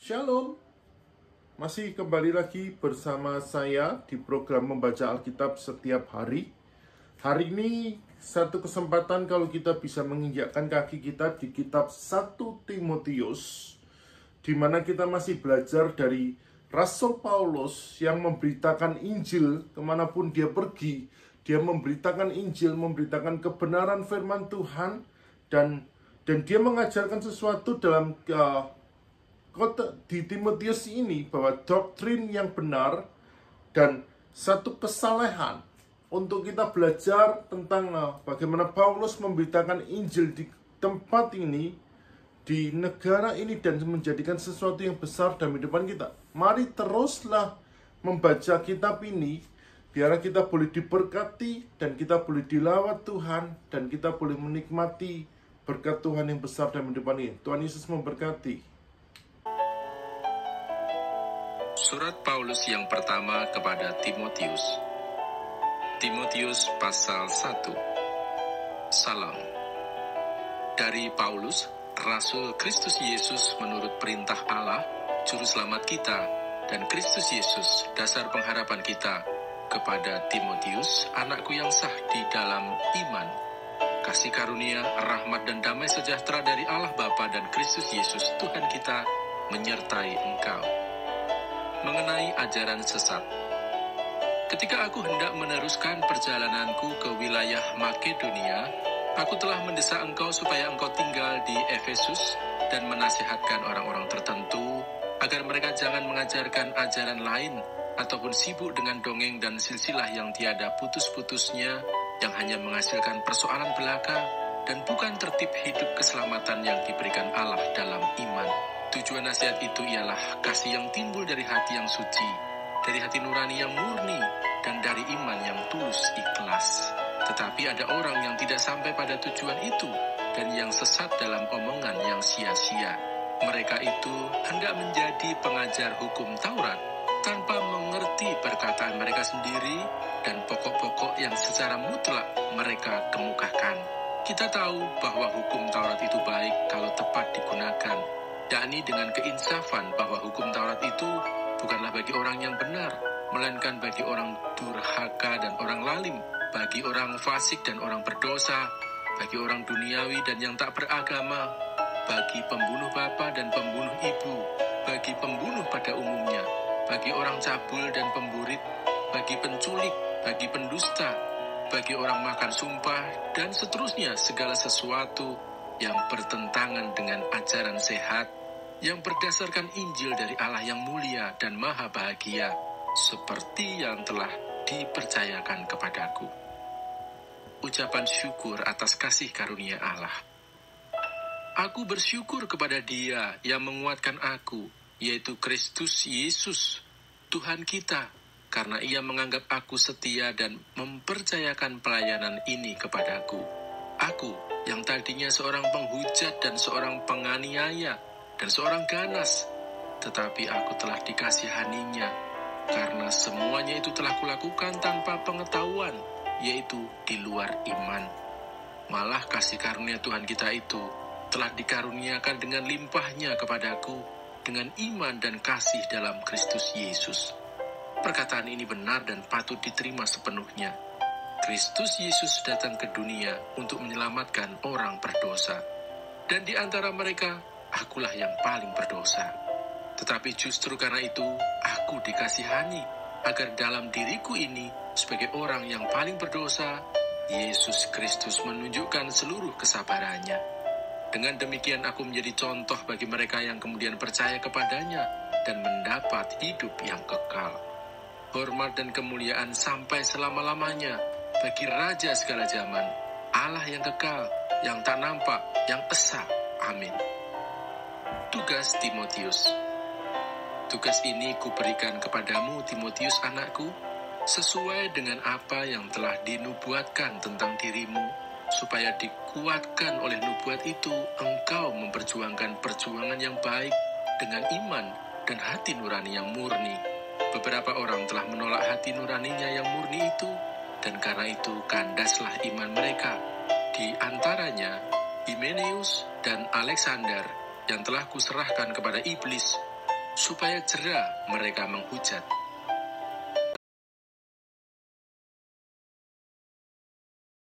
Shalom, masih kembali lagi bersama saya di program Membaca Alkitab Setiap Hari. Hari ini satu kesempatan kalau kita bisa menginjakkan kaki kita di kitab 1 Timotius, di mana kita masih belajar dari Rasul Paulus yang memberitakan Injil kemanapun dia pergi. Dia memberitakan Injil, memberitakan kebenaran firman Tuhan, dan dia mengajarkan sesuatu dalam di Timotius ini, bahwa doktrin yang benar dan satu kesalehan untuk kita belajar tentang bagaimana Paulus memberitakan Injil di tempat ini, di negara ini, dan menjadikan sesuatu yang besar dalam kehidupan kita. Mari teruslah membaca kitab ini, biar kita boleh diberkati dan kita boleh dilawat Tuhan, dan kita boleh menikmati berkat Tuhan yang besar dalam kehidupan ini. Tuhan Yesus memberkati. Surat Paulus yang pertama kepada Timotius. Timotius pasal 1. Salam. Dari Paulus, Rasul Kristus Yesus menurut perintah Allah, Juru Selamat kita, dan Kristus Yesus, dasar pengharapan kita, kepada Timotius, anakku yang sah di dalam iman. Kasih karunia, rahmat dan damai sejahtera dari Allah Bapa dan Kristus Yesus, Tuhan kita, menyertai engkau. Mengenai ajaran sesat. Ketika aku hendak meneruskan perjalananku ke wilayah Makedonia, aku telah mendesak engkau supaya engkau tinggal di Efesus dan menasihatkan orang-orang tertentu agar mereka jangan mengajarkan ajaran lain ataupun sibuk dengan dongeng dan silsilah yang tiada putus-putusnya, yang hanya menghasilkan persoalan belaka dan bukan tertib hidup keselamatan yang diberikan Allah dalam iman. Tujuan nasihat itu ialah kasih yang timbul dari hati yang suci, dari hati nurani yang murni, dan dari iman yang tulus ikhlas. Tetapi ada orang yang tidak sampai pada tujuan itu, dan yang sesat dalam omongan yang sia-sia. Mereka itu hendak menjadi pengajar hukum Taurat, tanpa mengerti perkataan mereka sendiri, dan pokok-pokok yang secara mutlak mereka kemukakan. Kita tahu bahwa hukum Taurat itu baik kalau tepat digunakan, yakni dengan keinsafan bahwa hukum Taurat itu bukanlah bagi orang yang benar, melainkan bagi orang durhaka dan orang lalim, bagi orang fasik dan orang berdosa, bagi orang duniawi dan yang tak beragama, bagi pembunuh bapa dan pembunuh ibu, bagi pembunuh pada umumnya, bagi orang cabul dan pemburit, bagi penculik, bagi pendusta, bagi orang makan sumpah, dan seterusnya, segala sesuatu yang bertentangan dengan ajaran sehat yang berdasarkan Injil dari Allah yang mulia dan maha bahagia, seperti yang telah dipercayakan kepadaku. Ucapan syukur atas kasih karunia Allah. Aku bersyukur kepada Dia yang menguatkan aku, yaitu Kristus Yesus, Tuhan kita, karena Ia menganggap aku setia dan mempercayakan pelayanan ini kepadaku. Aku yang tadinya seorang penghujat dan seorang penganiaya dan seorang ganas, tetapi aku telah dikasihaninya, karena semuanya itu telah kulakukan tanpa pengetahuan, yaitu di luar iman. Malah kasih karunia Tuhan kita itu telah dikaruniakan dengan limpahnya kepadaku, dengan iman dan kasih dalam Kristus Yesus. Perkataan ini benar dan patut diterima sepenuhnya. Kristus Yesus datang ke dunia untuk menyelamatkan orang berdosa, dan di antara mereka, akulah yang paling berdosa. Tetapi justru karena itu, aku dikasihani, agar dalam diriku ini, sebagai orang yang paling berdosa, Yesus Kristus menunjukkan seluruh kesabarannya. Dengan demikian aku menjadi contoh bagi mereka yang kemudian percaya kepadanya, dan mendapat hidup yang kekal. Hormat dan kemuliaan sampai selama-lamanya bagi Raja segala zaman, Allah yang kekal, yang tak nampak, yang esa. Amin. Tugas Timotius. Tugas ini kuberikan kepadamu, Timotius anakku, sesuai dengan apa yang telah dinubuatkan tentang dirimu, supaya dikuatkan oleh nubuat itu, engkau memperjuangkan perjuangan yang baik dengan iman dan hati nurani yang murni. Beberapa orang telah menolak hati nuraninya yang murni itu, dan karena itu kandaslah iman mereka. Di antaranya Himeneus dan Alexander, yang telah kuserahkan kepada iblis, supaya jera mereka menghujat.